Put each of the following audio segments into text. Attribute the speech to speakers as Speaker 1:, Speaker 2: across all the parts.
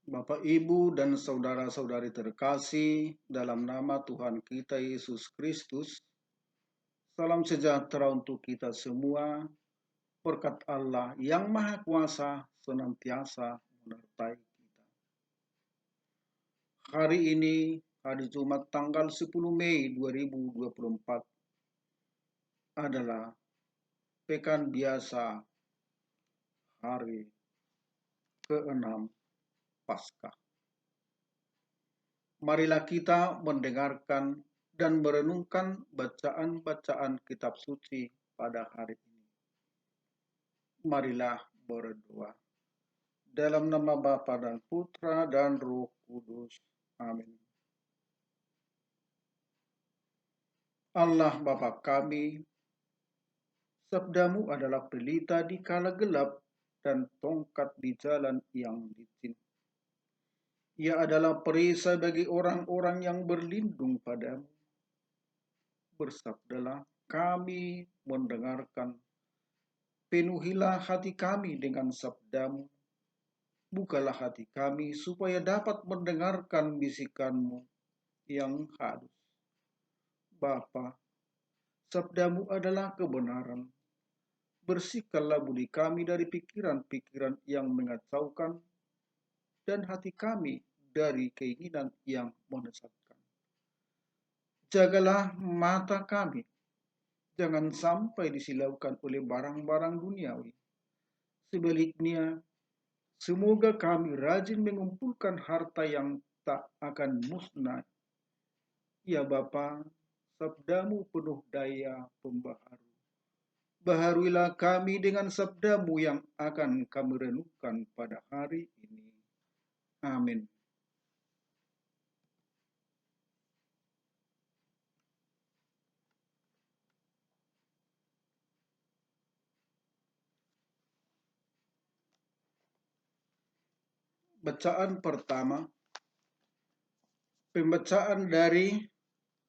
Speaker 1: Bapak, Ibu, dan saudara-saudari terkasih, dalam nama Tuhan kita Yesus Kristus, salam sejahtera untuk kita semua. Berkat Allah yang Maha Kuasa senantiasa menyertai kita. Hari ini, hari Jumat tanggal 10 Mei 2024, adalah pekan biasa hari ke-6 Paskah. Marilah kita mendengarkan dan merenungkan bacaan-bacaan kitab suci pada hari ini. Marilah berdoa. Dalam nama Bapa dan Putra dan Roh Kudus. Amin. Allah Bapa kami, sabdamu adalah pelita di kala gelap dan tongkat di jalan yang licin. Ia adalah perisai bagi orang-orang yang berlindung padamu. Bersabdalah, kami mendengarkan. Penuhilah hati kami dengan sabdamu. Bukalah hati kami supaya dapat mendengarkan bisikanmu yang halus. Bapa, sabdamu adalah kebenaran. Bersihkanlah budi kami dari pikiran-pikiran yang mengacaukan dan hati kami dari keinginan yang menyesatkan. Jagalah mata kami, jangan sampai disilaukan oleh barang-barang duniawi. Sebaliknya, semoga kami rajin mengumpulkan harta yang tak akan musnah. Ya Bapa, sabdamu penuh daya pembaharu. Baharuilah kami dengan sabdamu yang akan kami renungkan pada hari ini. Amin. Bacaan pertama, pembacaan dari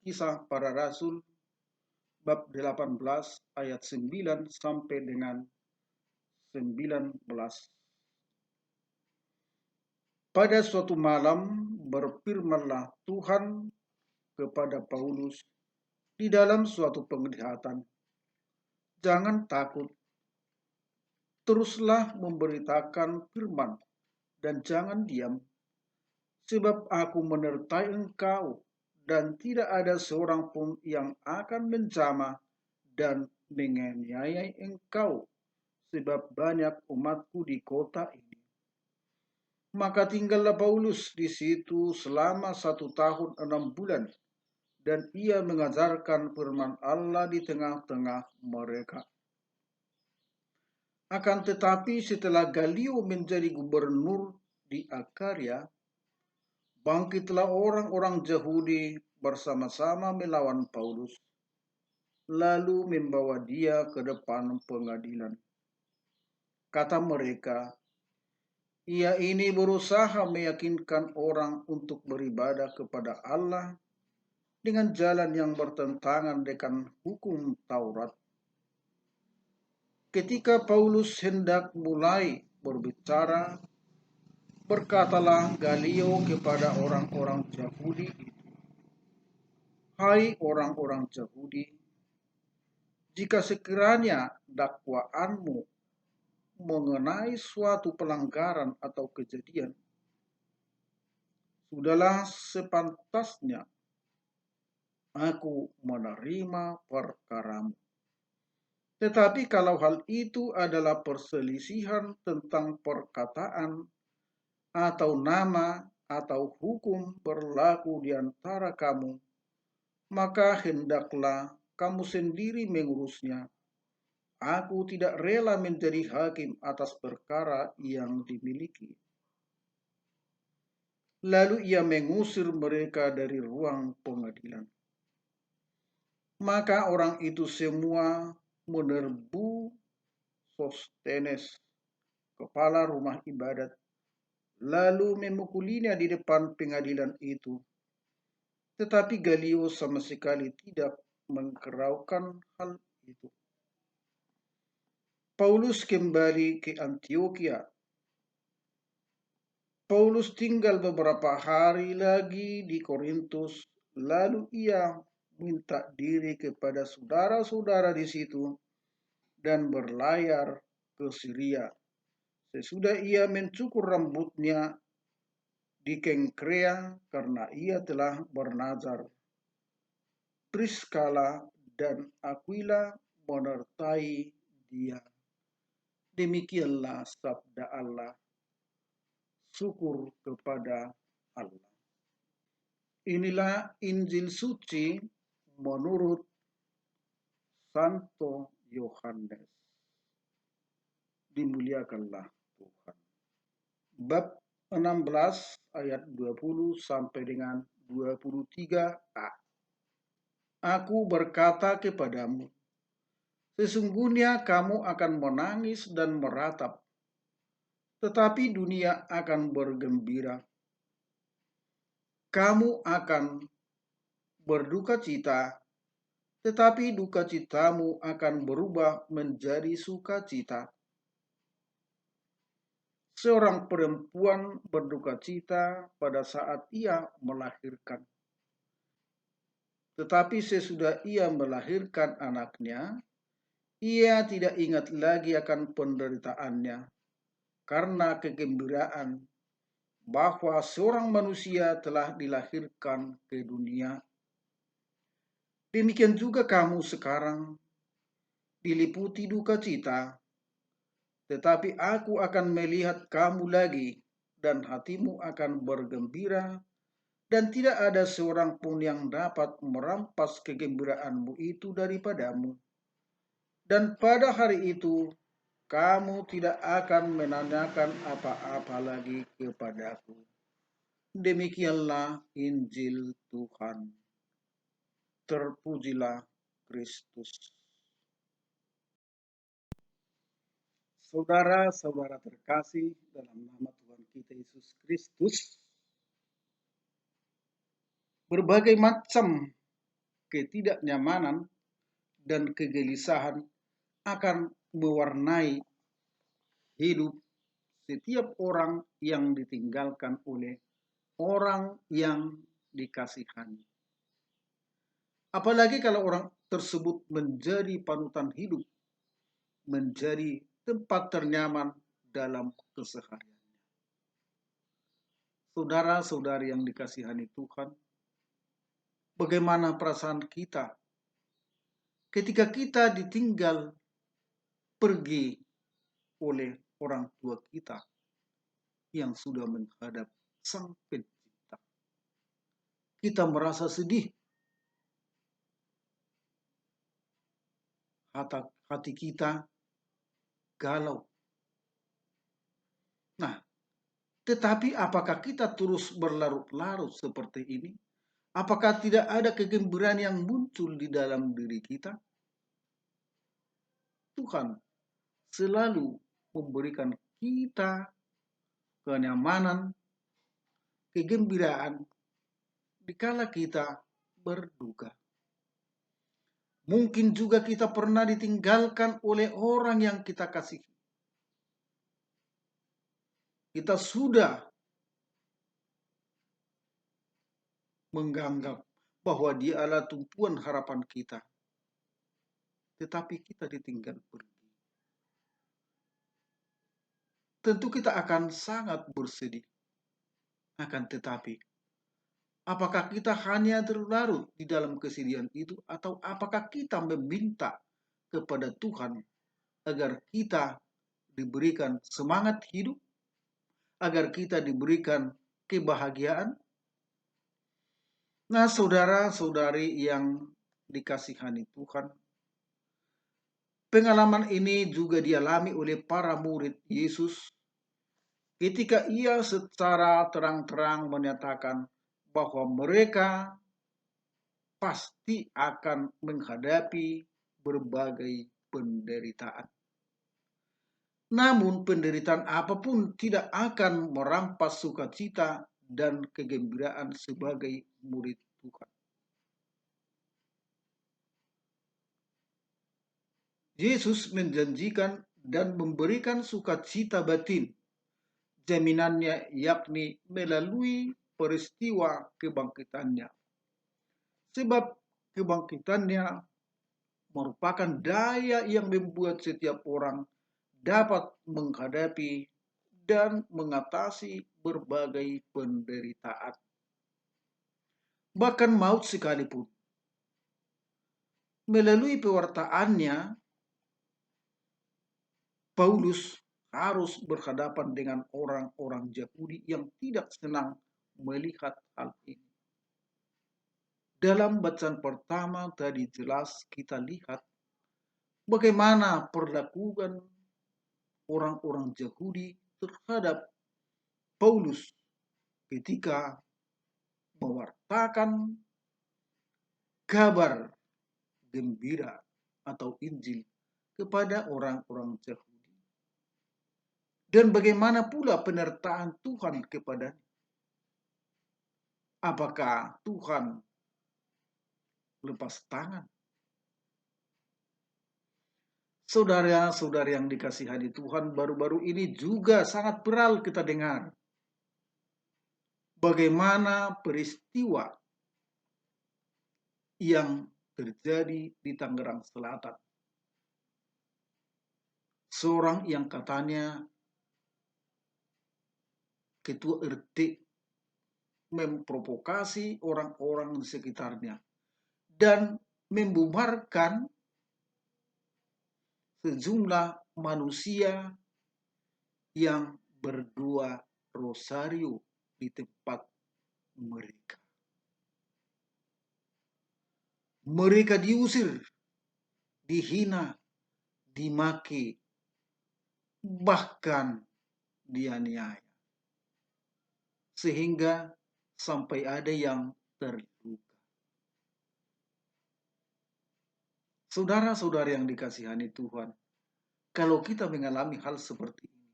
Speaker 1: Kisah Para Rasul bab 18 ayat 9 sampai dengan 19. Pada suatu malam berfirmanlah Tuhan kepada Paulus di dalam suatu penglihatan, jangan takut, teruslah memberitakan firman dan jangan diam, sebab aku menyertai engkau dan tidak ada seorang pun yang akan menjamah dan menganiaya engkau, sebab banyak umatku di kota ini. Maka tinggallah Paulus di situ selama 1 tahun 6 bulan, dan ia mengajarkan firman Allah di tengah-tengah mereka. Akan tetapi setelah Galio menjadi gubernur di Akaria, bangkitlah orang-orang Yahudi bersama-sama melawan Paulus, lalu membawa dia ke depan pengadilan. Kata mereka, ia ini berusaha meyakinkan orang untuk beribadah kepada Allah dengan jalan yang bertentangan dengan hukum Taurat. Ketika Paulus hendak mulai berbicara, berkatalah Galio kepada orang-orang Yahudi itu, hai orang-orang Yahudi, jika sekiranya dakwaanmu mengenai suatu pelanggaran atau kejadian, sudahlah sepantasnya aku menerima perkaramu. Tetapi kalau hal itu adalah perselisihan tentang perkataan atau nama atau hukum berlaku di antara kamu, maka hendaklah kamu sendiri mengurusnya. Aku tidak rela menjadi hakim atas perkara yang dimiliki. Lalu ia mengusir mereka dari ruang pengadilan. Maka orang itu semua menerbu Sostenes, kepala rumah ibadat, lalu memukulinya di depan pengadilan itu. Tetapi Galio sama sekali tidak mengkeraukan hal itu. Paulus kembali ke Antioquia. Paulus tinggal beberapa hari lagi di Korintus, lalu ia minta diri kepada saudara-saudara di situ dan berlayar ke Syria. Sesudah ia mencukur rambutnya di Kengkrea karena ia telah bernazar. Priskala dan Aquila menyertai dia. Demikianlah sabda Allah. Syukur kepada Allah. Inilah Injil suci menurut Santo Yohanes. Dimuliakanlah Tuhan. Bab 16 ayat 20 sampai dengan 23a. Aku berkata kepadamu, sesungguhnya kamu akan menangis dan meratap, tetapi dunia akan bergembira. Kamu akan berduka cita, tetapi duka citamu akan berubah menjadi sukacita. Seorang perempuan berduka cita pada saat ia melahirkan. Tetapi sesudah ia melahirkan anaknya, ia tidak ingat lagi akan penderitaannya, karena kegembiraan bahwa seorang manusia telah dilahirkan ke dunia. Demikian juga kamu sekarang diliputi duka cita, tetapi aku akan melihat kamu lagi, dan hatimu akan bergembira, dan tidak ada seorang pun yang dapat merampas kegembiraanmu itu daripadamu. Dan pada hari itu, kamu tidak akan menanyakan apa-apa lagi kepadaku. Demikianlah Injil Tuhan. Terpujilah Kristus. Saudara-saudara terkasih dalam nama Tuhan kita Yesus Kristus, berbagai macam ketidaknyamanan dan kegelisahan akan mewarnai hidup setiap orang yang ditinggalkan oleh orang yang dikasihani. Apalagi kalau orang tersebut menjadi panutan hidup, menjadi tempat ternyaman dalam kesehariannya. Saudara-saudari yang dikasihani Tuhan, bagaimana perasaan kita ketika kita ditinggal pergi oleh orang tua kita yang sudah menghadap Sang Pencipta? Kita merasa sedih. Hati kita galau. Nah, tetapi apakah kita terus berlarut-larut seperti ini? Apakah tidak ada kegembiraan yang muncul di dalam diri kita? Tuhan selalu memberikan kita kenyamanan, kegembiraan dikala kita berduka. Mungkin juga kita pernah ditinggalkan oleh orang yang kita kasihi. Kita sudah menganggap bahwa dia adalah tumpuan harapan kita. Tetapi kita ditinggal pergi. Tentu kita akan sangat bersedih. Akan tetapi, apakah kita hanya terlarut di dalam kesedihan itu, atau apakah kita meminta kepada Tuhan agar kita diberikan semangat hidup, agar kita diberikan kebahagiaan? Nah, saudara-saudari yang dikasihani Tuhan, pengalaman ini juga dialami oleh para murid Yesus ketika ia secara terang-terang menyatakan bahwa mereka pasti akan menghadapi berbagai penderitaan. Namun penderitaan apapun tidak akan merampas sukacita dan kegembiraan sebagai murid Tuhan. Yesus menjanjikan dan memberikan sukacita batin, jaminannya yakni melalui peristiwa kebangkitannya. Sebab kebangkitannya merupakan daya yang membuat setiap orang dapat menghadapi dan mengatasi berbagai penderitaan. Bahkan maut sekalipun. Melalui pewartaannya, Paulus harus berhadapan dengan orang-orang Yahudi yang tidak senang melihat hal ini. Dalam bacaan pertama tadi jelas kita lihat bagaimana perlakuan orang-orang Yahudi terhadap Paulus ketika mewartakan kabar gembira atau Injil kepada orang-orang Yahudi. Dan bagaimana pula penyertaan Tuhan kepadanya? Apakah Tuhan lepas tangan? Saudara-saudara yang dikasihani Tuhan, baru-baru ini juga sangat viral kita dengar bagaimana peristiwa yang terjadi di Tangerang Selatan. Seorang yang katanya ketua RT memprovokasi orang-orang di sekitarnya dan membubarkan sejumlah manusia yang berdua rosario di tempat mereka. Mereka diusir, dihina, dimaki, bahkan dianiaya. Sehingga sampai ada yang terluka. Saudara-saudara yang dikasihani Tuhan, kalau kita mengalami hal seperti ini,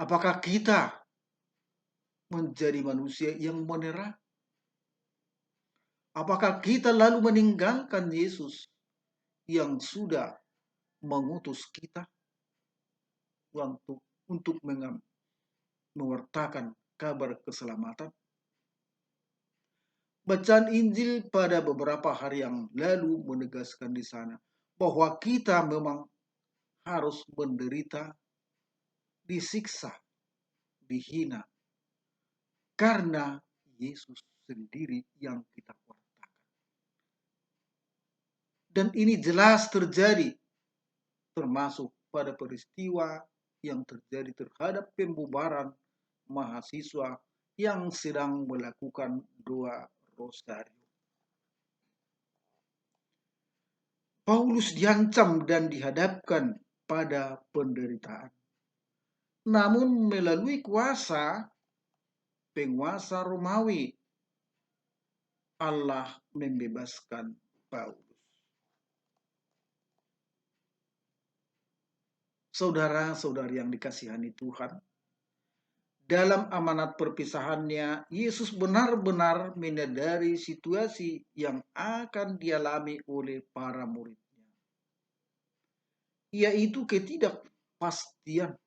Speaker 1: apakah kita menjadi manusia yang menyerah? Apakah kita lalu meninggalkan Yesus yang sudah mengutus kita untuk mewartakan kabar keselamatan? Bacaan Injil pada beberapa hari yang lalu menegaskan di sana bahwa kita memang harus menderita, disiksa, dihina, karena Yesus sendiri yang kita wartakan. Dan ini jelas terjadi, termasuk pada peristiwa yang terjadi terhadap pembubaran mahasiswa yang sedang melakukan doa rosario. Paulus diancam dan dihadapkan pada penderitaan. Namun melalui kuasa penguasa Romawi, Allah membebaskan Paulus. Saudara-saudari yang dikasihani Tuhan, dalam amanat perpisahannya, Yesus benar-benar menyadari situasi yang akan dialami oleh para muridnya, yaitu ketidakpastian,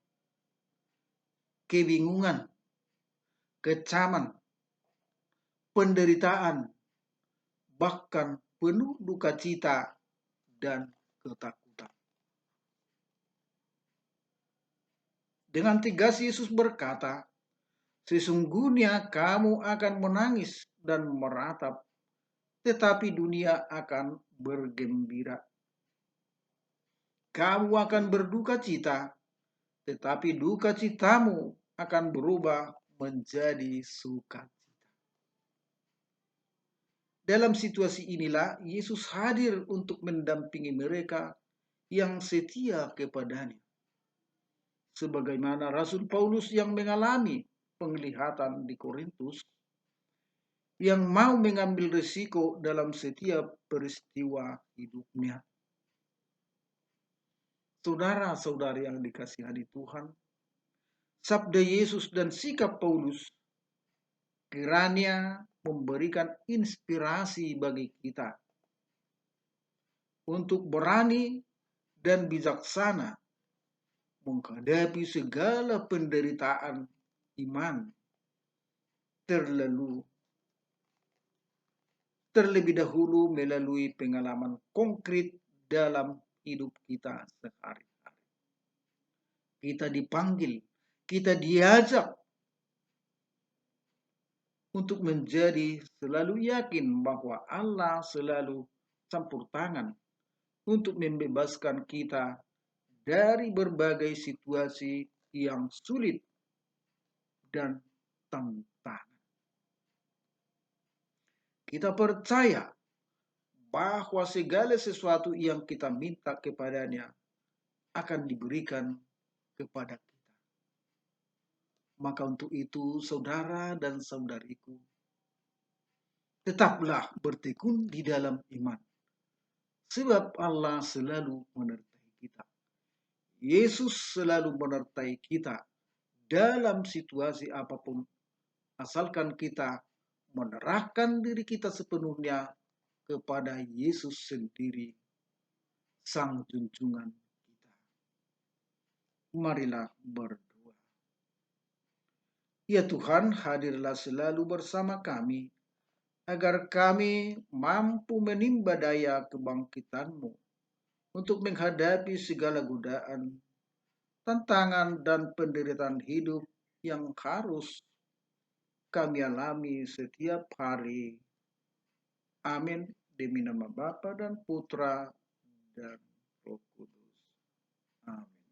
Speaker 1: kebingungan, kecaman, penderitaan, bahkan penuh duka cita dan ketakutan. Dengan tegas Yesus berkata, sesungguhnya kamu akan menangis dan meratap, tetapi dunia akan bergembira. Kamu akan berduka cita, tetapi duka citamu akan berubah menjadi sukacita. Dalam situasi inilah Yesus hadir untuk mendampingi mereka yang setia kepadanya. Sebagaimana Rasul Paulus yang mengalami penglihatan di Korintus, yang mau mengambil risiko dalam setiap peristiwa hidupnya. Saudara-saudari yang dikasihani Tuhan, sabda Yesus dan sikap Paulus kiranya memberikan inspirasi bagi kita untuk berani dan bijaksana menghadapi segala penderitaan iman terlebih dahulu melalui pengalaman konkret dalam hidup kita sehari-hari. Kita dipanggil, kita diajak untuk menjadi selalu yakin bahwa Allah selalu campur tangan untuk membebaskan kita dari berbagai situasi yang sulit dan tantangan. Kita percaya bahwa segala sesuatu yang kita minta kepadanya akan diberikan kepada kita. Maka untuk itu, saudara dan saudariku, tetaplah bertekun di dalam iman. Sebab Allah selalu menyertai kita. Yesus selalu menyertai kita dalam situasi apapun, asalkan kita menyerahkan diri kita sepenuhnya kepada Yesus sendiri, Sang Junjungan kita. Marilah berdoa. Ya Tuhan, hadirlah selalu bersama kami, agar kami mampu menimba daya kebangkitan-Mu untuk menghadapi segala godaan, tantangan, dan penderitaan hidup yang harus kami alami setiap hari. Amin. Demi nama Bapa dan Putra dan Roh Kudus. Amin.